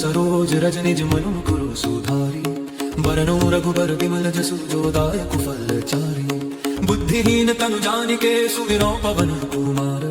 सरोज रज निज मनु कुरु सुधारी बरनो रघुबर विमल जसु जो दायक फलचारी बुद्धिहीन तनु जानिके सुमिरो पवन कुमार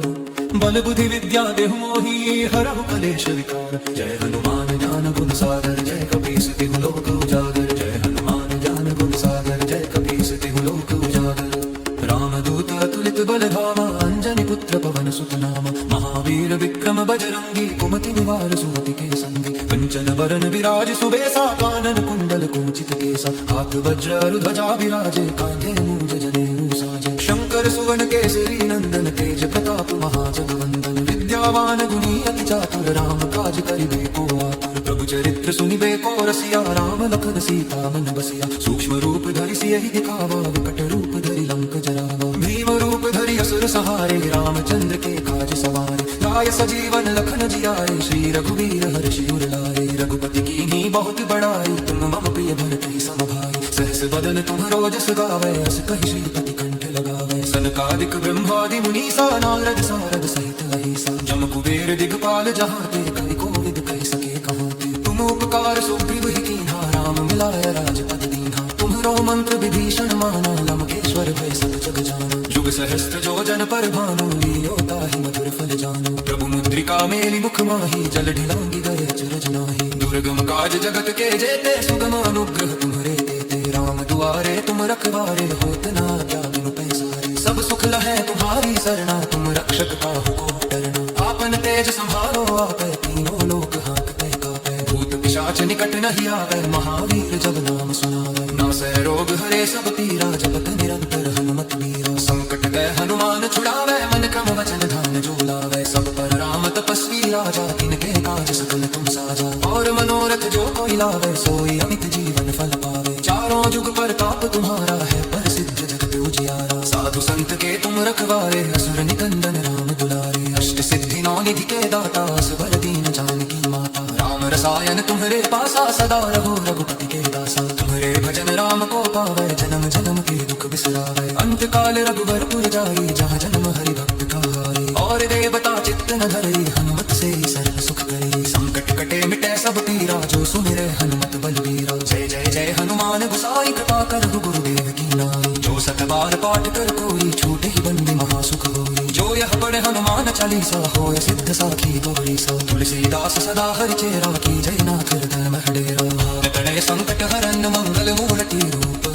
बल बुद्धि विद्या देहु मोहि हरहु कलेश विकार जय हनुमान ज्ञान गुण सागर जय कपीस तिहु लोक उजागर जय हनुमान ज्ञान गुण सागर जय कपीस तिहु लोक उजागर रामदूत अतुलित बल धामा अंजनी पुत्र पवन सुत नाम महावीर विक्रम बजरंगी कुमति निवार सुमति के संगी कंचन बरन विराज सुबेसा कानन कुंडल कुंचित केसा हाथ वज्र ध्वजा विराजे कांधे मूंज जनेऊ साजे शंकर सुवन केसरी नंदन तेज प्रताप महाजगवंदन विद्यावान गुणी अति चातुर राम काज करिबे को आतुर प्रभु चरित्र सुनिबे को रसिया राम लखन सीता मन बसिया सूक्ष्म रूप धरि सियहि दिखावा विकट रूप धरि लंक जरावा भीम रूप धरि असुर सहारे रामचंद्र के काज सवारे लाय सजीवन लखन जियारे श्री रघुवीर हर्षि उर लाए रघुपति कीन्ही बहुत बड़ाई तुम मम प्रिय भरत ही सम भाई सहस बदन तुम्हरो जस गावे अस कहि श्रीपति कंठ लगावे सनकादिक ब्रह्मादि मुनीसा नारद सारद सहित अहिसा जम कुबेर दिगपाल जहाते कवि कोविद कहि सके कहाते तुम उपकार सुग्रीव ही कीन्हा राम मिलाय राजपद दीन्हा तुम्हरो मंत्र विभीषण माना लंकेश्वर भय सब जग जाना जुग सहस्त्र जो जन पर भानु लील्यो ताहि मधुर फल जानु प्रभु मुद्रिका मेलि मुख माहि जल ढिलांगी गए अचरज नाहि दुर्गम काज जगत के जेते सुगम अनुग्रह तुम्हरे देते राम दुआरे तुम रखवारे होत न क्या बिनु पैसारे सब सुख लहै तुम्हारी सरना तुम रक्षक काहू को डरना आपन तेज संभालो आपै तीनों लोक हाँकते कापै भूत पिशाच निकट नहीं आवे महावीर जब नाम सुनावे नासै रोग हरे सब पीरा जपत निरंतर हनुमत बीरा संकट गए हनुमान छुड़ावे मन क्रम वचन ध्यान जो लावे सब पर राम तपस्वी राजा तिनके काज सकल तुम साजा और मनोरथ जो कोई लावे सोई अमित जीवन फल पावे चारों जुग प्रताप तुम्हारा है प्रसिद्ध जगत उजियारा साधु संत के तुम रखवारे असुर निकंदन राम दुलारे अष्ट सिद्धि नौ निधि के दाता असवर दीन जानकी माता राम रसायन तुम्हारे पासा सदा रहो रघुपति के दासा तुम्हारे भजन राम को पावे जन्म जन्म के दुख बिसरावे अंत काल रघुवर पुर जाई जहाँ जन्म हरि भक्त कहाई और देवता चित्त न धरे हनुमत से सरल सुख करे संकट कटे मिटे सब पीरा जो सुमिरे हनुमत बलबीरा जय जय जय हनुमान गुसाई कृपा कर गुरुदेव की नाई जो सत बार पाठ कर कोई छूटे ही बंदी महासुख होई जो यह पढ़े हनुमान चालीसा होय सिद्ध साखी गौरी सा तुलसीदास सदा हरि चेरा की जय नाथ हृदय में डेरा तड़े संकट हरन मंगल मूर्ति रूप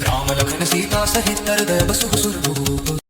राम लखन सीता सहित हृदय बसु सुर भूप।